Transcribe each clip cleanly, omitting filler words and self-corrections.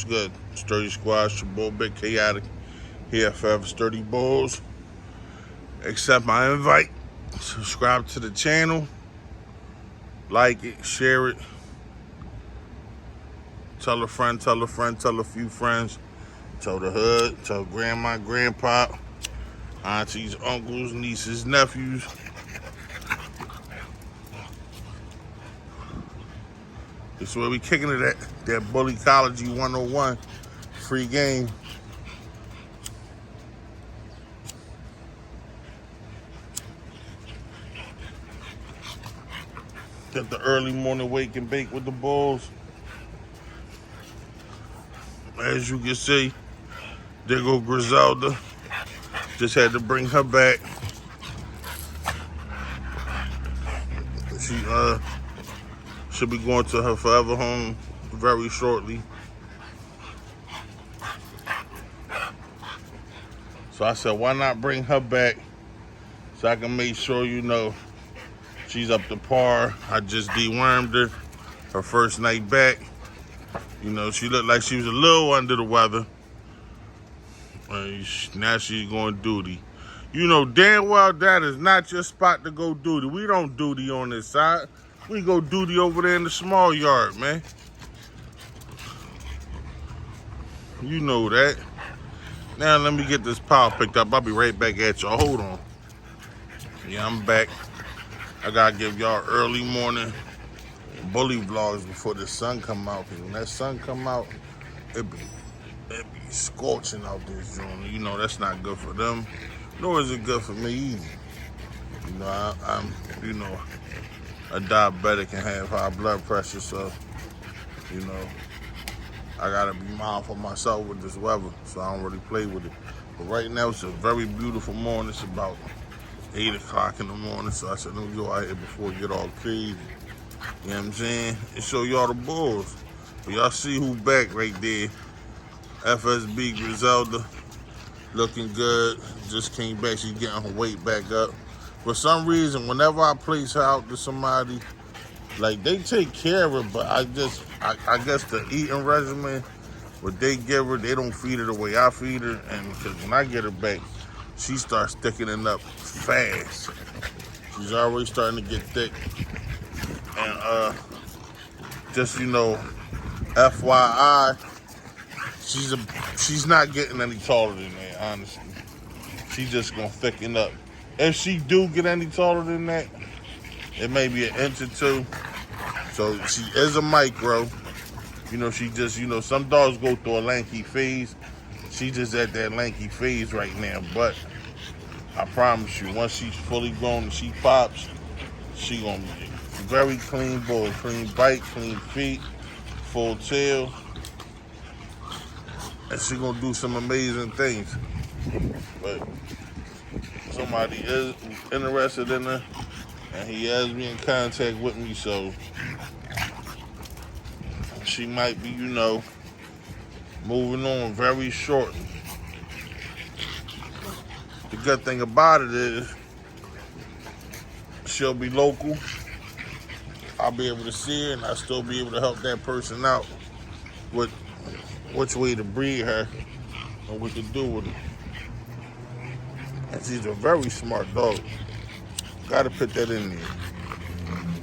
What's good? Sturdy Squad, it's your boy Big Chaotic here for Sturdy Bulls. Accept my invite. Subscribe to the channel. Like it, share it. Tell a friend, tell a friend, tell a few friends. Tell the hood, tell grandma, grandpa, aunties, uncles, nieces, nephews. This is where we kicking it at. That Bullycology 101 free game. Get the early morning wake and bake with the Bulls. As you can see, there go Griselda. Just had to bring her back. She should be going to her forever home very shortly. So I said, why not bring her back so I can make sure, she's up to par. I just dewormed her first night back. She looked like she was a little under the weather. Now she's going duty. Damn well that is not your spot to go duty. We don't duty on this side. We go duty over there in the small yard, man. You know that. Now let me get this pile picked up. I'll be right back at y'all. Hold on. Yeah, I'm back. I gotta give y'all early morning bully vlogs before the sun come out. Cause when that sun come out, it be scorching out this joint. That's not good for them. Nor is it good for me either. I'm a diabetic and have high blood pressure, so I gotta be mindful of myself with this weather, so I don't really play with it. But right now it's a very beautiful morning. It's about 8 o'clock in the morning, so I said let me go out here before it get all crazy. You know what I'm saying? And show y'all the Bulls. But y'all see who back right there. FSB Griselda, looking good. Just came back. She's getting her weight back up. For some reason, whenever I place her out to somebody, like they take care of her, but I guess the eating regimen, what they give her, they don't feed her the way I feed her. And because when I get her back, she starts thickening up fast. She's already starting to get thick. And just FYI, she's not getting any taller than that, honestly. She just gonna thicken up. If she do get any taller than that, it may be an inch or two. So she is a micro. She just, some dogs go through a lanky phase. She just at that lanky phase right now. But I promise you, once she's fully grown and she pops, she gonna be very clean bull, clean bite, clean feet, full tail. And she gonna do some amazing things. But somebody is interested in her, and he has me in contact with me, so she might be, moving on very shortly. The good thing about it is she'll be local. I'll be able to see her, and I'll still be able to help that person out with which way to breed her and what to do with her. And she's a very smart dog. Gotta put that in there.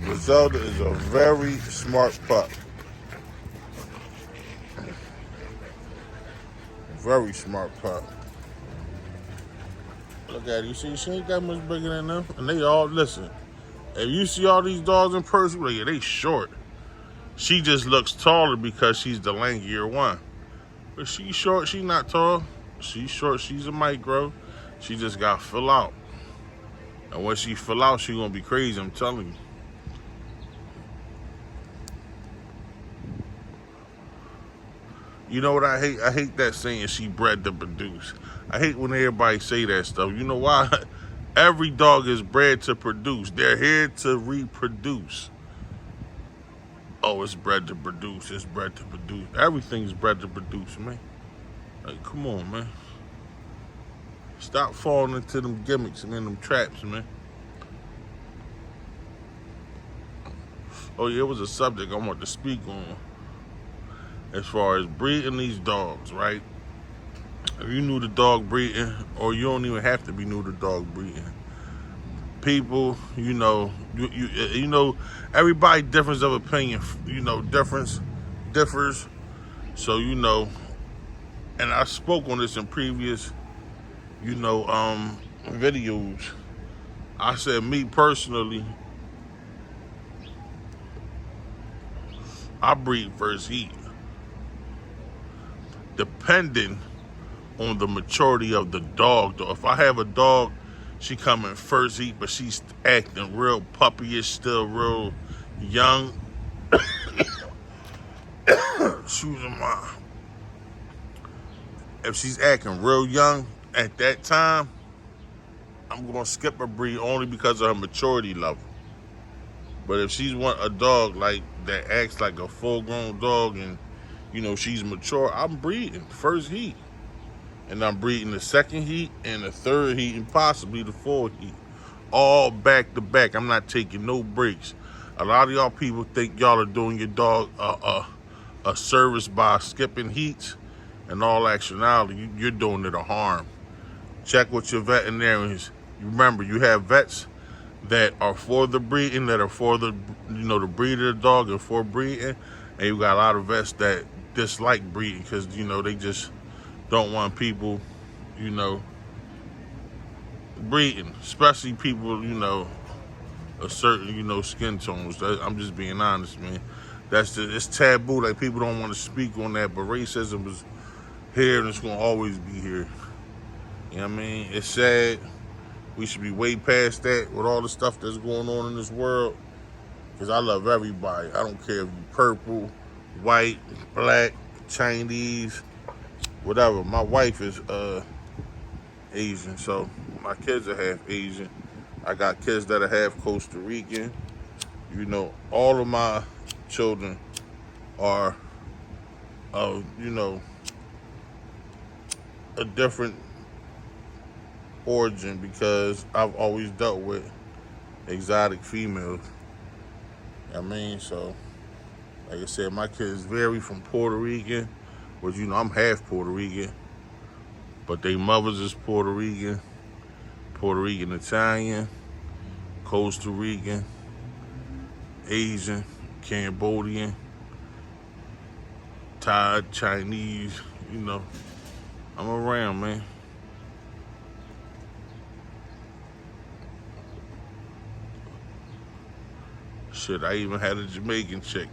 Griselda is a very smart pup. Very smart pup. Look at her. You see, she ain't that much bigger than them. And they all, listen, if you see all these dogs in person, like, yeah, they short. She just looks taller because she's the lankier one. But she's short, she's not tall. She's short, she's a micro. She just got to fill out. And when she fill out, she gonna be crazy, I'm telling you. You know what I hate? I hate that saying she bred to produce. I hate when everybody say that stuff. You know why? Every dog is bred to produce. They're here to reproduce. Oh, it's bred to produce. It's bred to produce. Everything's bred to produce, man. Like, come on, man. Stop falling into them gimmicks and them traps, man. Oh, yeah, it was a subject I wanted to speak on. as far as breeding these dogs, right? If you new to dog breeding, or you don't even have to be new to dog breeding, people, you know, everybody difference of opinion, differs. So and I spoke on this in previous, videos. I said, me personally, I breed first heat, depending on the maturity of the dog. Though, if I have a dog, she come in first heat, but she's acting real puppyish, still real young. Excuse my. If she's acting real young at that time, I'm gonna skip a breed only because of her maturity level. But if she's want a dog like that acts like a full-grown dog and she's mature, I'm breeding first heat, and I'm breeding the second heat and the third heat and possibly the fourth heat, all back to back. I'm not taking no breaks. A lot of y'all people think y'all are doing your dog a service by skipping heats. In all actuality, you're doing it a harm. Check with your veterinarians. Remember, you have vets that are for the breeding, that are for the the breed of the dog and for breeding, and you got a lot of vets that dislike breeding because they just don't want people breeding, especially people a certain skin tones. I'm just being honest, man. It's taboo. Like, people don't want to speak on that, but racism is here and it's gonna always be here. You know what I mean? It's sad. We should be way past that with all the stuff that's going on in this world. Because I love everybody. I don't care if you purple, white, black, Chinese, whatever. My wife is Asian, so my kids are half Asian. I got kids that are half Costa Rican. All of my children are a different origin because I've always dealt with exotic females. I mean, so like I said, my kids vary from Puerto Rican, which I'm half Puerto Rican, but they mothers is Puerto Rican Italian, Costa Rican, Asian, Cambodian, Thai, Chinese. I'm around, man. Shit, I even had a Jamaican chick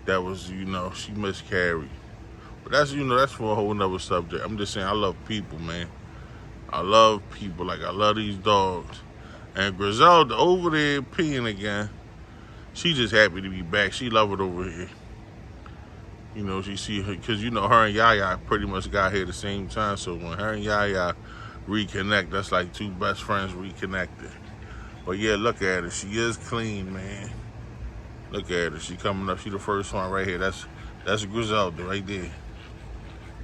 that was, she miscarried. But that's for a whole nother subject. I'm just saying, I love people, man. I love people. Like, I love these dogs. And Griselda over there peeing again. She just happy to be back. She love it over here. She see her, because her and Yaya pretty much got here at the same time. So when her and Yaya reconnect, that's like two best friends reconnected. But yeah, look at her. She is clean, man. Look at her. She coming up. She the first one right here. That's Griselda right there.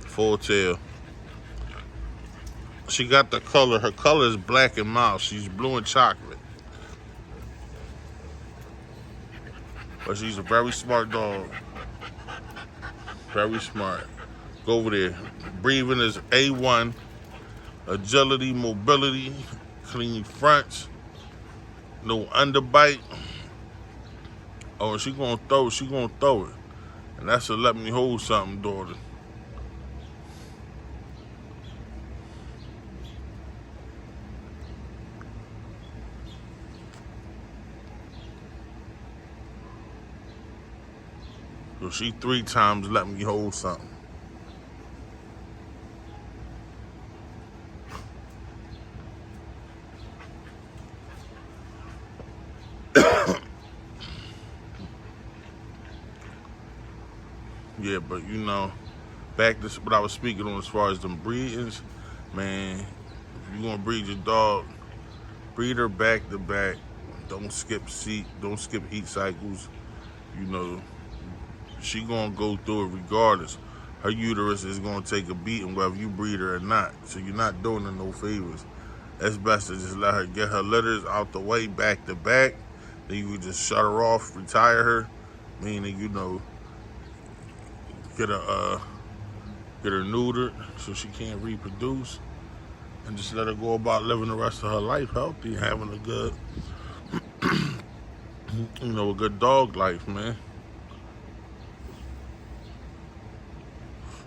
Full tail. She got the color. Her color is black and mild. She's blue and chocolate. But she's a very smart dog. Very smart. Go over there. Breathing is A1. Agility, mobility, clean fronts. No underbite. Oh, she gonna throw it. And that's a let me hold something, daughter. So she 3 times let me hold something. Yeah, but back to what I was speaking on as far as them breedings, man. If you gonna breed your dog, breed her back to back. Don't skip heat cycles. She gonna go through it regardless. Her uterus is gonna take a beating whether you breed her or not. So you're not doing her no favors. It's best to just let her get her litters out the way back to back. Then you just shut her off, retire her. Meaning, get a get her neutered so she can't reproduce, and just let her go about living the rest of her life healthy, having a good, a good dog life, man.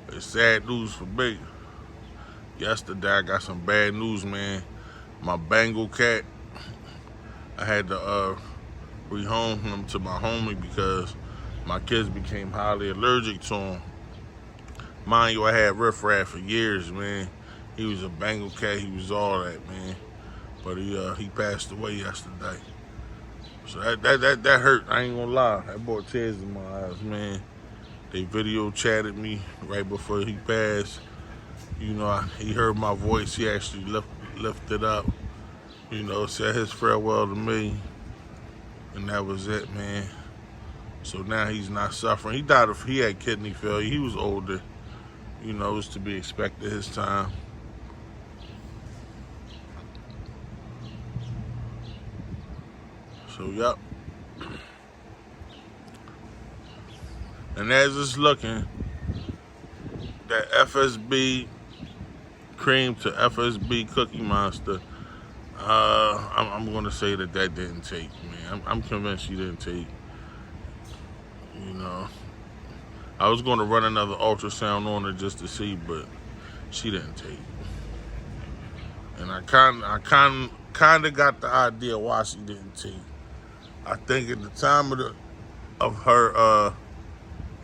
It's sad news for me. Yesterday, I got some bad news, man. My Bengal cat, I had to rehome him to my homie because my kids became highly allergic to him. Mind you, I had riffraff for years, man. He was a Bengal cat. He was all that, man. But he passed away yesterday. So that hurt. I ain't gonna lie. That brought tears in my eyes, man. They video chatted me right before he passed. He heard my voice. He actually lifted up. Said his farewell to me, and that was it, man. So now he's not suffering. He had kidney failure. He was older. It was to be expected his time. So, yep. And as it's looking, that FSB cream to FSB Cookie Monster, I'm going to say that didn't take, man. I'm convinced she didn't take. I was going to run another ultrasound on her just to see, but she didn't take. And I kind of got the idea why she didn't take. I think at the time of her,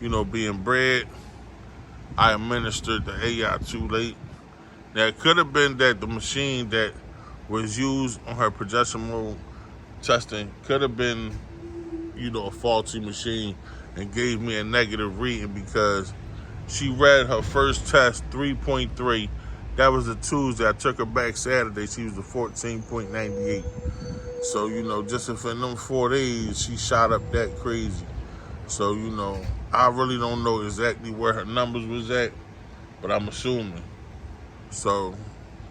being bred, I administered the AI too late. Now, it could have been that the machine that was used on her progesterone testing could have been, a faulty machine and gave me a negative reading because she read her first test 3.3. That was a Tuesday. I took her back Saturday. She was a 14.98. So, just within them 4 days, she shot up that crazy. So, I really don't know exactly where her numbers was at, but I'm assuming. So,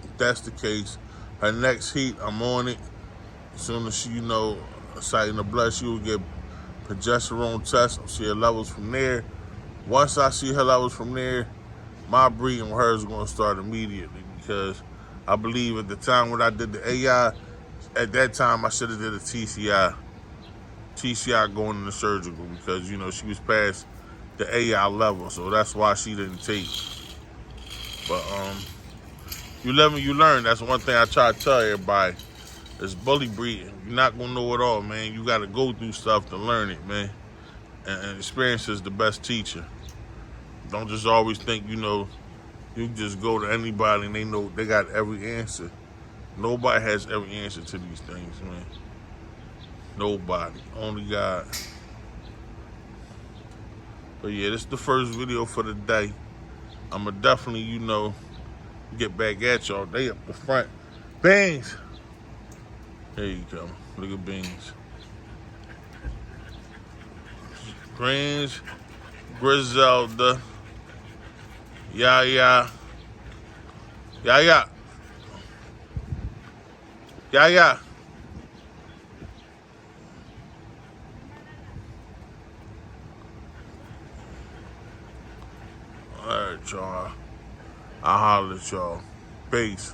if that's the case, her next heat, I'm on it. As soon as she, sighting the blood, she will get progesterone tests. I'll see her levels from there. Once I see her levels from there, my breeding with her is going to start immediately because I believe at the time when I did the AI, at that time I should have did a TCI. TCI going into surgical because, she was past the AI level. So that's why she didn't take. But you live and you learn. That's one thing I try to tell everybody. It's bully breeding. You're not going to know it all, man. You got to go through stuff to learn it, man. And experience is the best teacher. Don't just always think, you just go to anybody and they got every answer. Nobody has every answer to these things, man. Nobody. Only God. But yeah, this is the first video for the day. I'ma definitely, get back at y'all. They up the front. Beans! There you go. Look at Beans. Greens, Griselda, Yaya. Yaya. Yaya. All right, y'all. I'll holler at y'all. Peace.